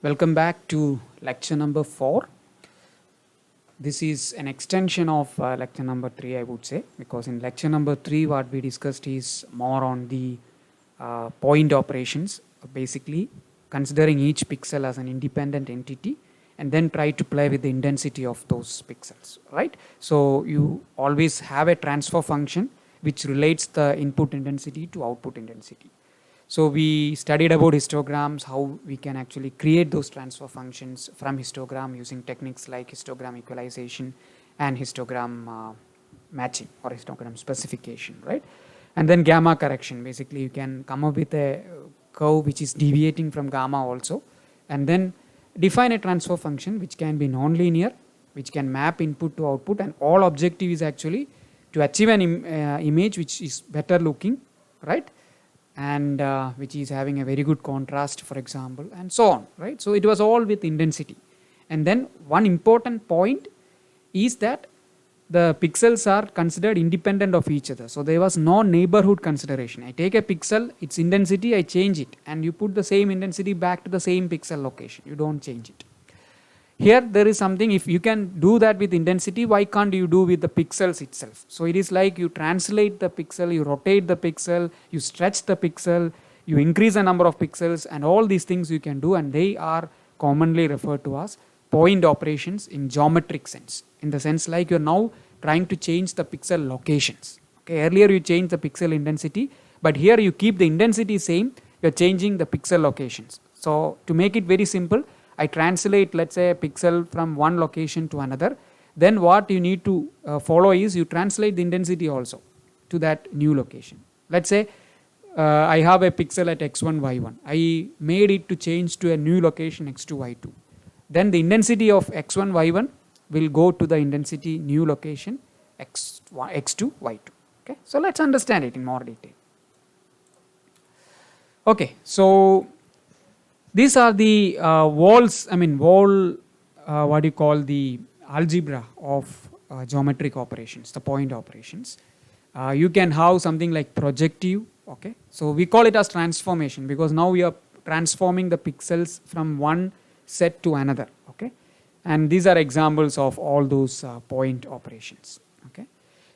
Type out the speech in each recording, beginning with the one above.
Welcome back to lecture number 4. This is an extension of lecture number 3, I would say, because in lecture number 3 what we discussed is more on the point operations, basically considering each pixel as an independent entity and then try to play with the intensity of those pixels, right? So you always have a transfer function which relates the input intensity to output intensity. So we studied about histograms, how we can actually create those transfer functions from histogram using techniques like histogram equalization and histogram matching or histogram specification, right? And then gamma correction, basically you can come up with a curve which is deviating from gamma also, and then define a transfer function which can be non-linear, which can map input to output, and all objective is actually to achieve an image which is better looking, right? And which is having a very good contrast, for example, and so on, right? So it was all with intensity. And then one important point is that the pixels are considered independent of each other. So there was no neighborhood consideration. I take a pixel, its intensity, I change it, and you put the same intensity back to the same pixel location. You don't change it. Here there is something, if you can do that with intensity, why can't you do with the pixels itself? So it is like you translate the pixel, you rotate the pixel, you stretch the pixel, you increase the number of pixels, and all these things you can do, and they are commonly referred to as point operations in geometric sense, in the sense like you're now trying to change the pixel locations. Okay, earlier you changed the pixel intensity, but here you keep the intensity same, you're changing the pixel locations. So to make it very simple, I translate, let's say, a pixel from one location to another. Then what you need to follow is you translate the intensity also to that new location. Let's say I have a pixel at x1, y1. I made it to change to a new location x2, y2. Then the intensity of x1, y1 will go to the intensity new location x2, y2. Okay, so let's understand it in more detail. Okay, so these are the what you call the algebra of geometric operations, the point operations. You can have something like projective, okay. So we call it as transformation because now we are transforming the pixels from one set to another, okay. And these are examples of all those point operations, okay.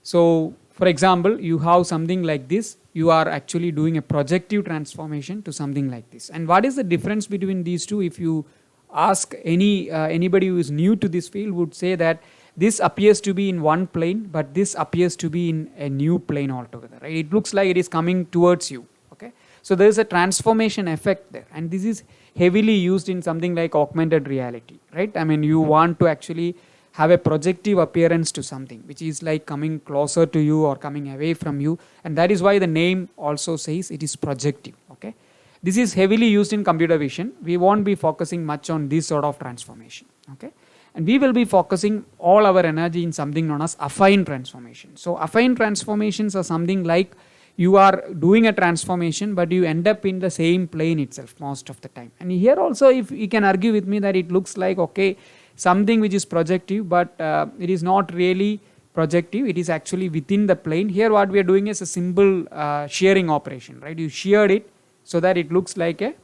So for example, you have something like this, you are actually doing a projective transformation to something like this. And what is the difference between these two? If you ask anybody who is new to this field would say that this appears to be in one plane, but this appears to be in a new plane altogether, right? It looks like it is coming towards you, okay. So there is a transformation effect there, and this is heavily used in something like augmented reality, right? I mean, you want to actually have a projective appearance to something which is like coming closer to you or coming away from you, and that is why the name also says it is projective, okay. This is heavily used in computer vision. We won't be focusing much on this sort of transformation, okay, and we will be focusing all our energy in something known as affine transformation. So affine transformations are something like you are doing a transformation but you end up in the same plane itself most of the time. And here also, if you can argue with me that it looks like okay, something which is projective, but it is not really projective, it is actually within the plane. Here what we are doing is a simple shearing operation, right? You sheared it so that it looks like a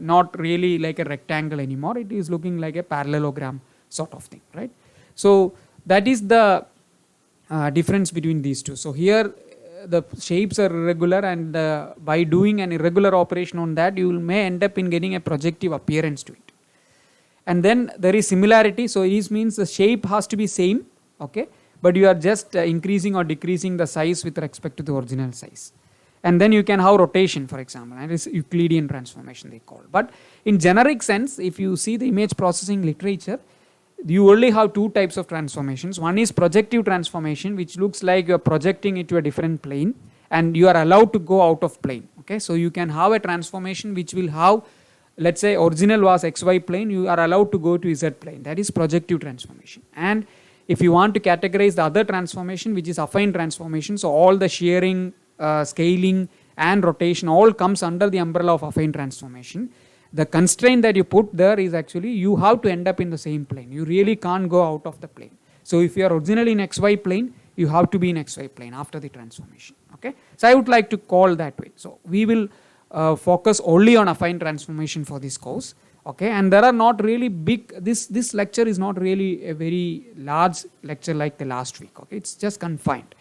not really like a rectangle anymore, it is looking like a parallelogram sort of thing, right? So that is the difference between these two. So here the shapes are irregular, and by doing an irregular operation on that, you may end up in getting a projective appearance to it. And then there is similarity, so it means the shape has to be same, okay, but you are just increasing or decreasing the size with respect to the original size. And then you can have rotation, for example, and it's Euclidean transformation they call. But in generic sense, if you see the image processing literature, you only have two types of transformations. One is projective transformation, which looks like you are projecting it to a different plane and you are allowed to go out of plane, okay. So you can have a transformation which will have, let's say original was xy plane, you are allowed to go to z plane, that is projective transformation. And if you want to categorize the other transformation, which is affine transformation, so all the shearing, scaling and rotation all comes under the umbrella of affine transformation. The constraint that you put there is actually you have to end up in the same plane, you really can't go out of the plane. So if you are originally in xy plane, you have to be in xy plane after the transformation, okay. So I would like to call that way. So we will focus only on affine transformation for this course. Okay, and there are not really big, this lecture is not really a very large lecture like the last week. Okay, it's just confined.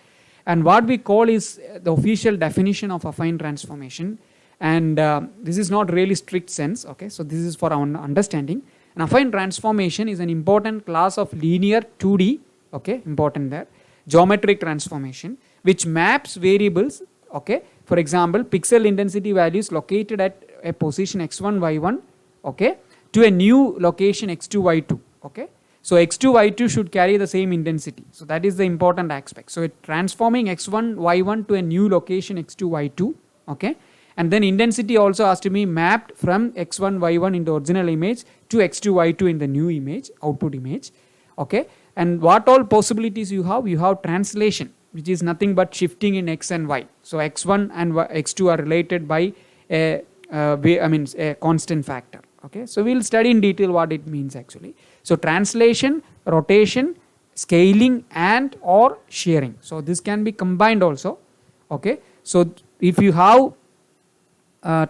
And what we call is the official definition of affine transformation, and this is not really strict sense. Okay, so this is for our understanding. An affine transformation is an important class of linear 2D, okay, important there, geometric transformation which maps variables, okay, for example pixel intensity values located at a position x1 y1, okay, to a new location x2 y2, okay. So x2 y2 should carry the same intensity, so that is the important aspect. So it transforming x1 y1 to a new location x2 y2, okay, and then intensity also has to be mapped from x1 y1 in the original image to x2 y2 in the new image, output image, okay. And what all possibilities you have translation, which is nothing but shifting in x and y. So x1 and x2 are related by a constant factor, okay. So we will study in detail what it means actually. So translation, rotation, scaling and or shearing, so this can be combined also, okay. So if you have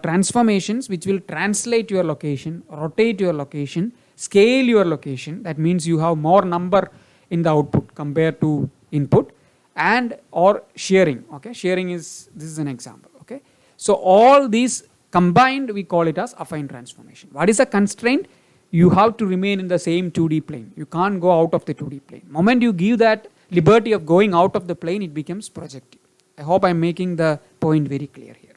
transformations which will translate your location, rotate your location, scale your location, that means you have more number in the output compared to input, and or shearing, okay. Shearing is, this is an example, okay. So all these combined we call it as affine transformation. What is a constraint? You have to remain in the same 2D plane, you can't go out of the 2D plane. Moment you give that liberty of going out of the plane, it becomes projective. I hope I am making the point very clear here.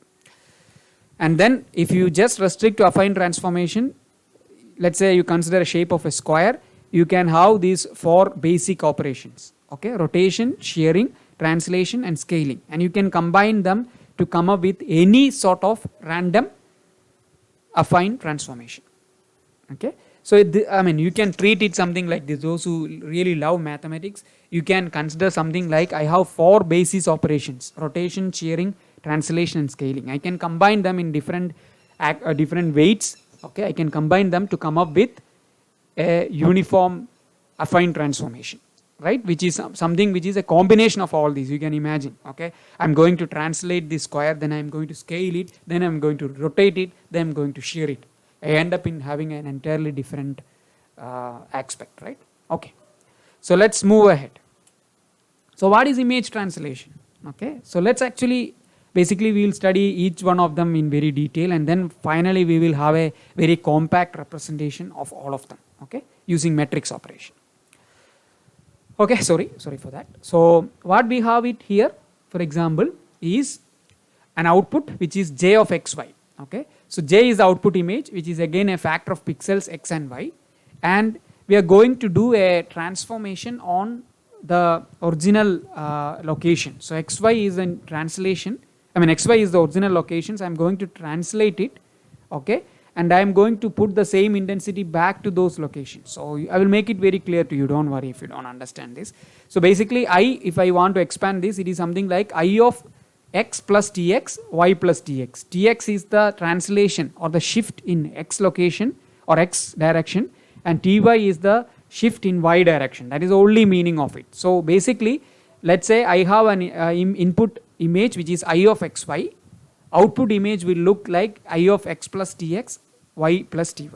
And then if you just restrict to affine transformation, let's say you consider a shape of a square, you can have these 4 basic operations, okay, rotation, shearing, translation and scaling, and you can combine them to come up with any sort of random affine transformation, okay. So you can treat it something like this. Those who really love mathematics, you can consider something like I have 4 basis operations: rotation, shearing, translation and scaling. I can combine them in different weights, okay. I can combine them to come up with a uniform affine transformation, right, which is something which is a combination of all these. You can imagine, okay, I'm going to translate this square, then I'm going to scale it, then I'm going to rotate it, then I'm going to shear it. I end up in having an entirely different aspect, right, okay. So let's move ahead. So what is image translation? Okay, so let's actually basically we will study each one of them in very detail, and then finally we will have a very compact representation of all of them, okay, using matrix operation. Okay, sorry for that. So what we have it here, for example, is an output which is j of xy, okay. So j is the output image, which is again a factor of pixels x and y, and we are going to do a transformation on the original location. So xy is a translation, xy is the original locations, I am going to translate it, okay, and I am going to put the same intensity back to those locations. So I will make it very clear to you, don't worry if you don't understand this. So basically if I want to expand this, it is something like I of x plus tx, y plus tx. Tx is the translation or the shift in x location or x direction, and ty is the shift in y direction. That is the only meaning of it. So basically let's say I have an input image which is I of xy, output image will look like I of x plus tx, y plus ty,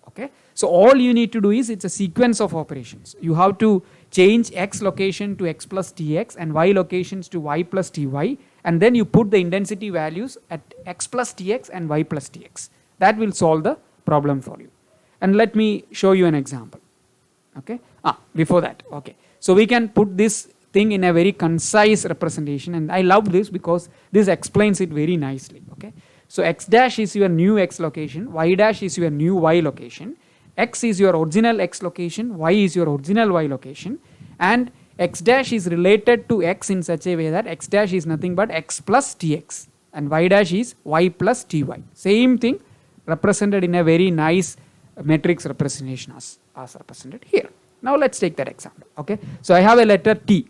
okay. So all you need to do is, it's a sequence of operations. You have to change x location to x plus tx and y locations to y plus ty, and then you put the intensity values at x plus tx and y plus tx. That will solve the problem for you. And let me show you an example, okay. Before that, okay, so we can put this thing in a very concise representation, and I love this because this explains it very nicely, okay. So x dash is your new x location, y dash is your new y location, x is your original x location, y is your original y location, and x dash is related to x in such a way that x dash is nothing but x plus tx and y dash is y plus ty. Same thing represented in a very nice matrix representation as represented here. Now let's take that example, okay. So I have a letter T,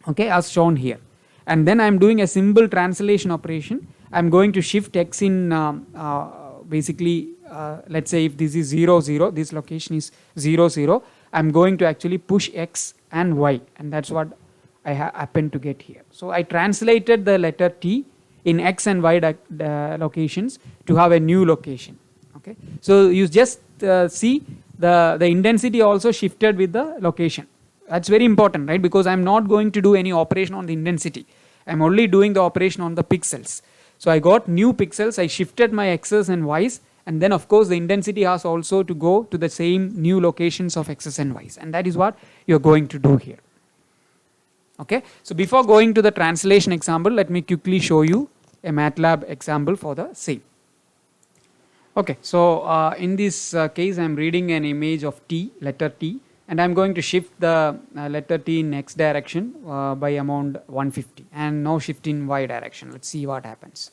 okay, as shown here, and then I am doing a simple translation operation. I am going to shift x in basically let's say if this is 0 0, this location is 0 0, I am going to actually push x and y, and that's what I happen to get here. So I translated the letter T in x and y locations to have a new location, Okay, so you just see the intensity also shifted with the location. That's very important, right? Because I'm not going to do any operation on the intensity. I'm only doing the operation on the pixels. So I got new pixels, I shifted my x's and y's, and then of course the intensity has also to go to the same new locations of x's and y's, and that is what you're going to do here. Okay, so before going to the translation example, let me quickly show you a Matlab example for the same. Okay, so in this case I am reading an image of t, letter t, and I am going to shift the letter t in x direction by amount 150, and now shift in y direction. Let's see what happens.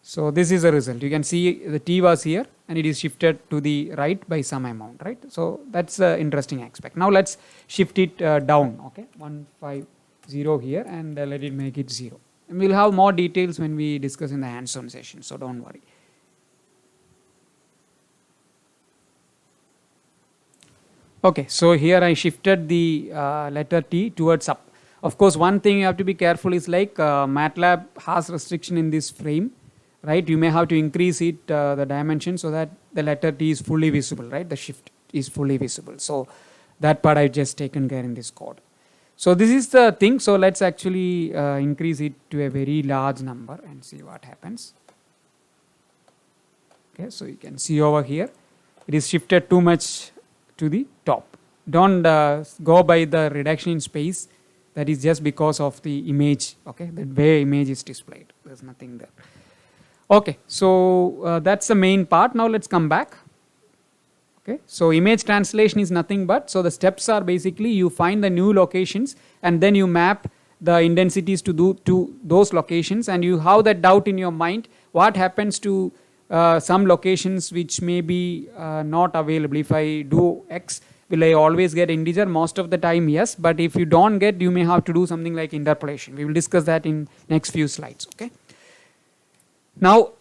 So this is the result. You can see the t was here and it is shifted to the right by some amount, right? So that's the interesting aspect. Now let's shift it down, okay, 150 here, and let it make it 0. And we'll have more details when we discuss in the hands-on session, so don't worry. Okay, so here I shifted the letter t towards up. Of course, one thing you have to be careful is like Matlab has restriction in this frame, right? You may have to increase it the dimension so that the letter t is fully visible, right? The shift is fully visible. So that part I've just taken care in this code. So this is the thing. So let's actually increase it to a very large number and see what happens. Okay, so you can see over here, it is shifted too much to the top. Don't go by the reduction in space. That is just because of the image, okay, the way image is displayed. There's nothing there. Okay, so that's the main part. Now let's come back. Okay, so image translation is nothing but, so the steps are basically you find the new locations and then you map the intensities to those locations, and you have that doubt in your mind what happens to some locations which may be not available. If I do x, will I always get integer? Most of the time yes, but if you don't get, you may have to do something like interpolation. We will discuss that in next few slides. Okay, now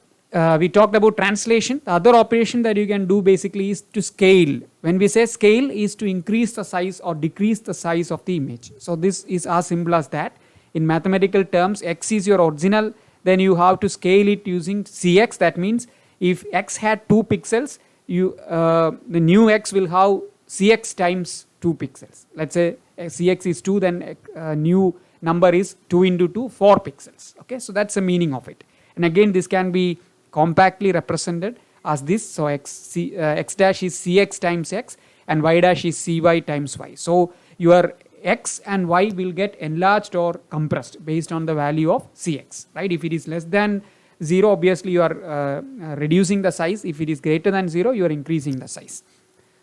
we talked about translation. The other operation that you can do basically is to scale. When we say scale, is to increase the size or decrease the size of the image. So this is as simple as that. In mathematical terms, x is your original, then you have to scale it using cx. That means if x had 2 pixels, the new x will have cx times 2 pixels. Let's say cx is 2, then new number is 2 into 2, 4 pixels. Okay, so that's the meaning of it. And again, this can be compactly represented as this. So x dash is cx times x and y dash is cy times y. So your x and y will get enlarged or compressed based on the value of cx, right? If it is less than 0, obviously you are reducing the size. If it is greater than 0, you are increasing the size.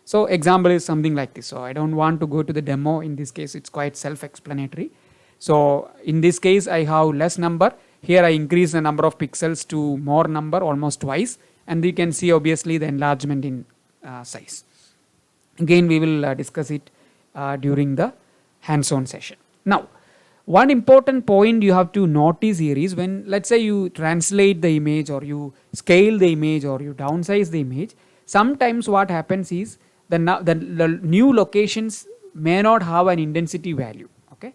So example is something like this. So I don't want to go to the demo. In this case, it's quite self-explanatory. So in this case, I have less number. Here I increase the number of pixels to more number, almost twice, and you can see obviously the enlargement in size. Again, we will discuss it during the hands-on session. Now, one important point you have to notice here is when, let's say, you translate the image or you scale the image or you downsize the image, sometimes what happens is the new locations may not have an intensity value. Okay,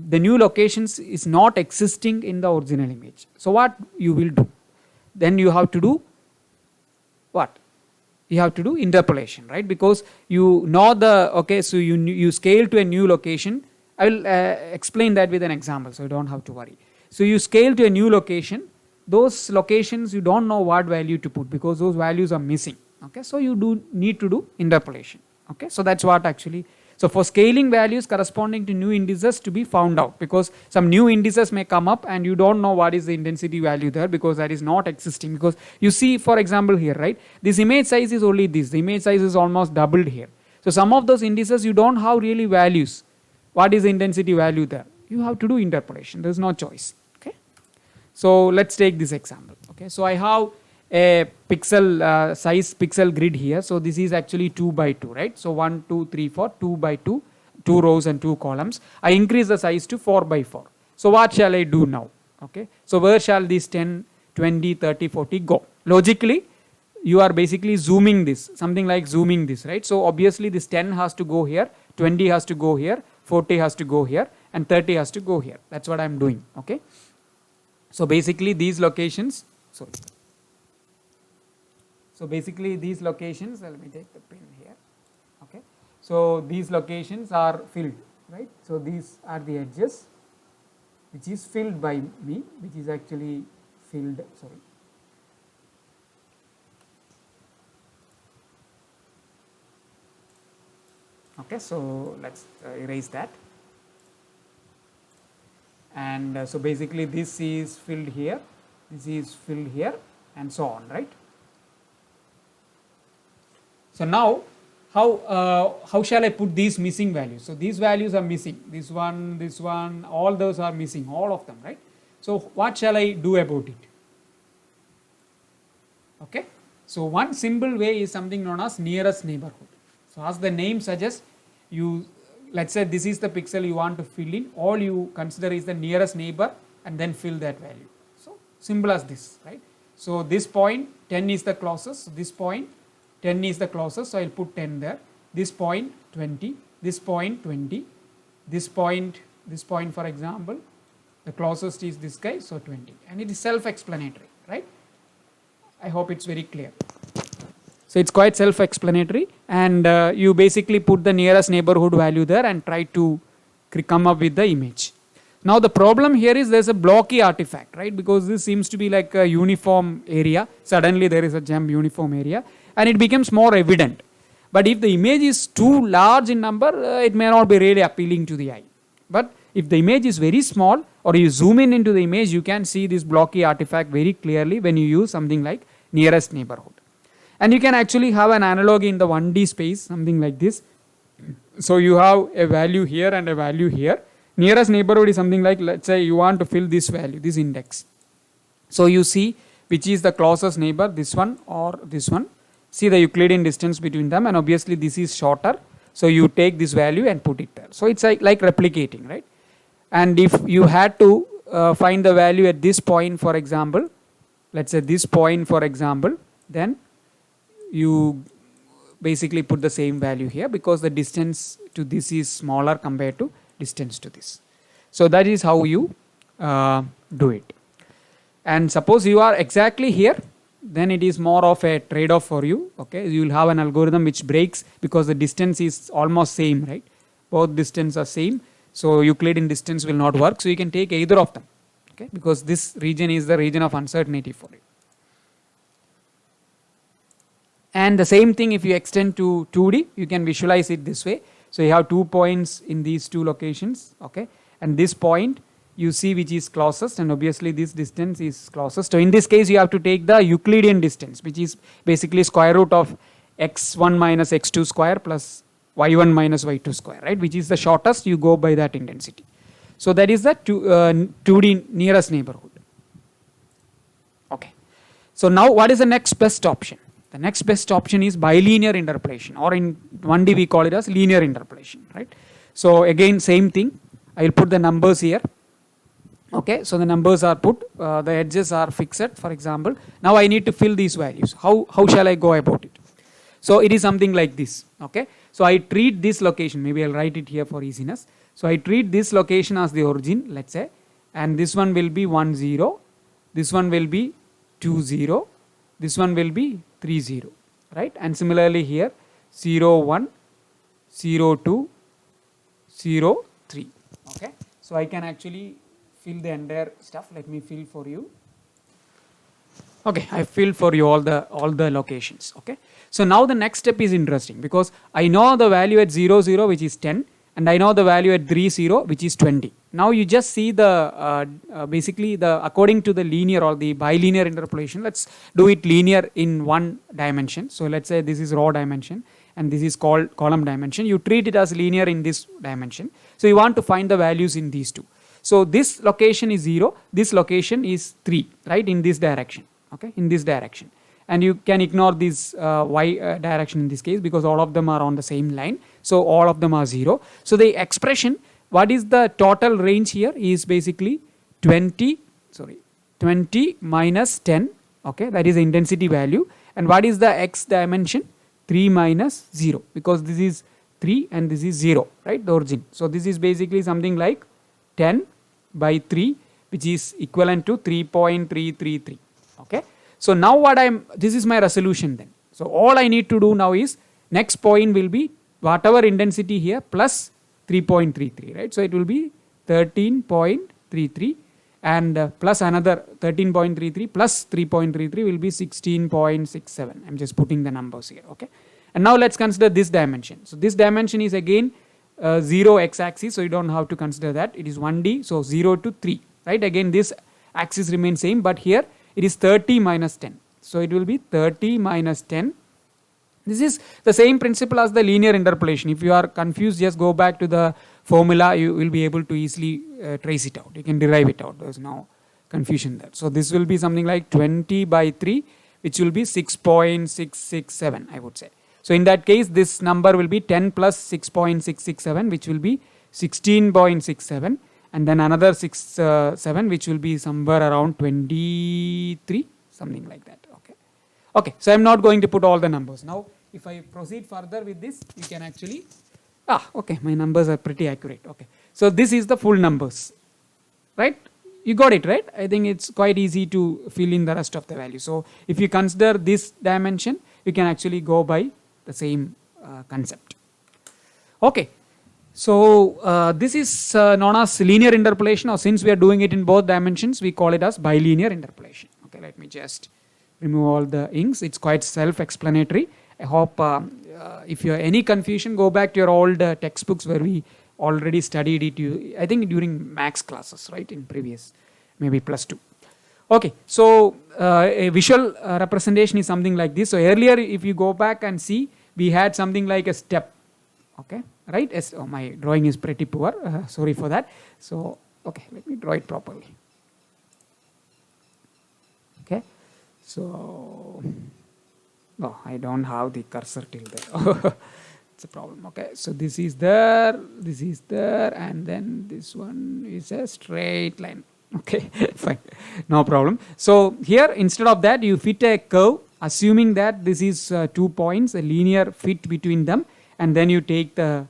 the new locations is not existing in the original image. So what you will do? Then you have to do what? You have to do interpolation, right? Because you know the, okay, so you scale to a new location. I will explain that with an example, so you don't have to worry. So you scale to a new location. Those locations you don't know what value to put because those values are missing. Okay, so you do need to do interpolation. Okay, so that's what actually. So for scaling values corresponding to new indices to be found out, because some new indices may come up and you don't know what is the intensity value there because that is not existing. Because you see, for example here, right, this image size is only this. The image size is almost doubled here. So some of those indices you don't have really values. What is the intensity value there? You have to do interpolation. There is no choice. Okay, so let's take this example. Okay, so I have a pixel size pixel grid here. So this is actually 2 by 2, right? So 1, 2, 3, 4, 2 by 2, 2 rows and 2 columns. I increase the size to 4 by 4. So what shall I do now? Okay, so where shall these 10, 20, 30, 40 go? Logically, you are basically zooming this, something like zooming this, right? So obviously this 10 has to go here, 20 has to go here, 40 has to go here, and 30 has to go here. That's what I'm doing. Okay, so basically these locations, sorry. So basically these locations, let me take the pin here, okay. So these locations are filled, right. So these are the edges which is filled by me, which is actually filled, sorry. Okay, so let's erase that. And so basically this is filled here, this is filled here, and so on, right. So now how shall I put these missing values? So these values are missing, this one, all those are missing, all of them, right. So what shall I do about it? Okay, so one simple way is something known as nearest neighborhood. So as the name suggests, you, let's say this is the pixel you want to fill in, all you consider is the nearest neighbor and then fill that value. So simple as this, right. So this point 10 is the closest, so this point 10 is the closest, so I will put 10 there, this point 20, this point 20, this point for example, the closest is this guy, so 20, and it is self-explanatory, right. I hope it's very clear. So it's quite self-explanatory, and you basically put the nearest neighborhood value there and try to come up with the image. Now the problem here is there's a blocky artifact, right, because this seems to be like a uniform area, suddenly there is a jump uniform area, and it becomes more evident. But if the image is too large in number, it may not be really appealing to the eye. But if the image is very small, or you zoom in into the image, you can see this blocky artifact very clearly when you use something like nearest neighborhood. And you can actually have an analogy in the 1D space, something like this. So you have a value here and a value here. Nearest neighborhood is something like, let's say you want to fill this value, this index. So you see which is the closest neighbor, this one or this one. See the Euclidean distance between them, and obviously this is shorter. So you take this value and put it there. So it's like replicating, right? And if you had to find the value at this point, for example, let's say this point, for example, then you basically put the same value here because the distance to this is smaller compared to distance to this. So that is how you do it. And suppose you are exactly here, then it is more of a trade-off for you. Okay, you will have an algorithm which breaks because the distance is almost same, right? Both distance are same, so Euclidean distance will not work. So you can take either of them, okay, because this region is the region of uncertainty for it. And the same thing if you extend to 2D, you can visualize it this way. So you have 2 points in these 2 locations, okay, and this point you see which is closest, and obviously this distance is closest. So in this case you have to take the Euclidean distance, which is basically square root of x1 minus x2 square plus y1 minus y2 square, right, which is the shortest. You go by that intensity. So that is the 2D nearest neighborhood. Okay, so now what is the next best option? The next best option is bilinear interpolation, or in 1D we call it as linear interpolation, right. So again same thing, I will put the numbers here. Okay, so the numbers are put, the edges are fixed, for example. Now I need to fill these values. How shall I go about it? So it is something like this. Okay, so I treat this location, maybe I'll write it here for easiness. So I treat this location as the origin, let's say, and this one will be 1 0, this one will be 2 0, this one will be 3 0, right? And similarly here 0 1, 0 2, 0 3. Okay, so I can actually fill the entire stuff. Let me fill for you. Okay, I filled for you all the locations. Okay, so now the next step is interesting because I know the value at 0 0, which is 10, and I know the value at 3 0, which is 20. Now you just see the basically the according to the linear or the bilinear interpolation. Let's do it linear in one dimension. So let's say this is row dimension and this is called column dimension. You treat it as linear in this dimension. So you want to find the values in these two. So this location is 0, this location is 3, right, in this direction, okay, in this direction. And you can ignore this y direction in this case because all of them are on the same line. So all of them are 0. So the expression, what is the total range here is basically 20 minus 10, okay, that is the intensity value. And what is the x dimension? 3 minus 0, because this is 3 and this is 0, right, the origin. So this is basically something like 10 by 3, which is equivalent to 3.333. Okay, So now this is my resolution then. So all I need to do now is next point will be whatever intensity here plus 3.33, right? So it will be 13.33 and plus another 13.33 plus 3.33 will be 16.67. I'm just putting the numbers here, okay? And now let's consider this dimension. So this dimension is again 0 x-axis, so you don't have to consider that. It is 1D, so 0 to 3, right? Again this axis remains same, but here it is 30 minus 10. So it will be 30 minus 10. This is the same principle as the linear interpolation. If you are confused, just go back to the formula, you will be able to easily trace it out. You can derive it out. There is no confusion there. So this will be something like 20 by 3, which will be 6.667, I would say. So in that case, this number will be 10 plus 6.667, which will be 16.67, and then another 7, which will be somewhere around 23, something like that. Okay, so I'm not going to put all the numbers. Now, if I proceed further with this, you can actually, okay, my numbers are pretty accurate. Okay, so this is the full numbers, right? You got it, right? I think it's quite easy to fill in the rest of the value. So if you consider this dimension, you can actually go by the same concept. Okay, so this is known as linear interpolation, or since we are doing it in both dimensions, we call it as bilinear interpolation. Okay, let me just remove all the inks. It's quite self-explanatory. I hope if you have any confusion, go back to your old textbooks where we already studied it. I think during max classes, right, in previous, maybe +2. Okay, so a visual representation is something like this. So earlier, if you go back and see, we had something like a step. Okay, right? Oh, my drawing is pretty poor. Sorry for that. So, okay, let me draw it properly. Okay. So, I don't have the cursor till there. It's a problem. Okay, so this is there, and then this one is a straight line. Okay, fine, no problem. So here, instead of that, you fit a curve, assuming that this is 2 points, a linear fit between them, and then you take the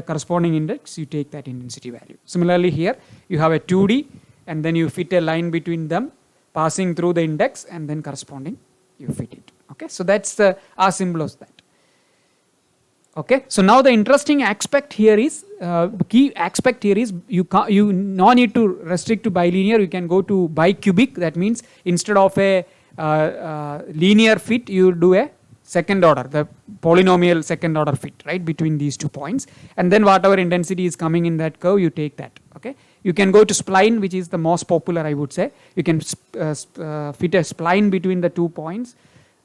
corresponding index, you take that intensity value. Similarly here, you have a 2D, and then you fit a line between them, passing through the index, and then corresponding you fit it. Okay, so that's the as simple as that. Okay, so now the interesting aspect here is key aspect here is you no need to restrict to bilinear. You can go to bicubic. That means instead of a linear fit, you do a second order, the polynomial second order fit, right, between these 2 points, and then whatever intensity is coming in that curve, you take that. Okay, you can go to spline, which is the most popular, I would say. You can fit a spline between the 2 points,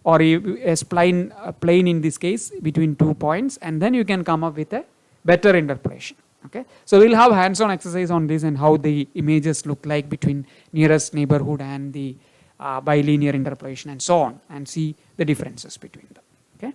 or a spline plane in this case between 2 points, and then you can come up with a better interpolation. Okay, so we'll have hands-on exercise on this and how the images look like between nearest neighborhood and the bilinear interpolation and so on, and see the differences between them. Okay,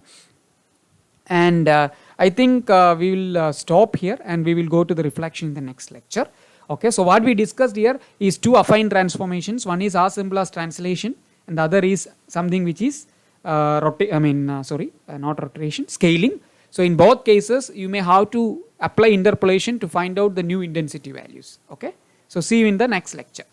and I think we will stop here and we will go to the reflection in the next lecture. Okay, so what we discussed here is 2 affine transformations. One is as simple as translation, and the other is something which is not rotation, scaling. So in both cases, you may have to apply interpolation to find out the new intensity values. Okay, so see you in the next lecture.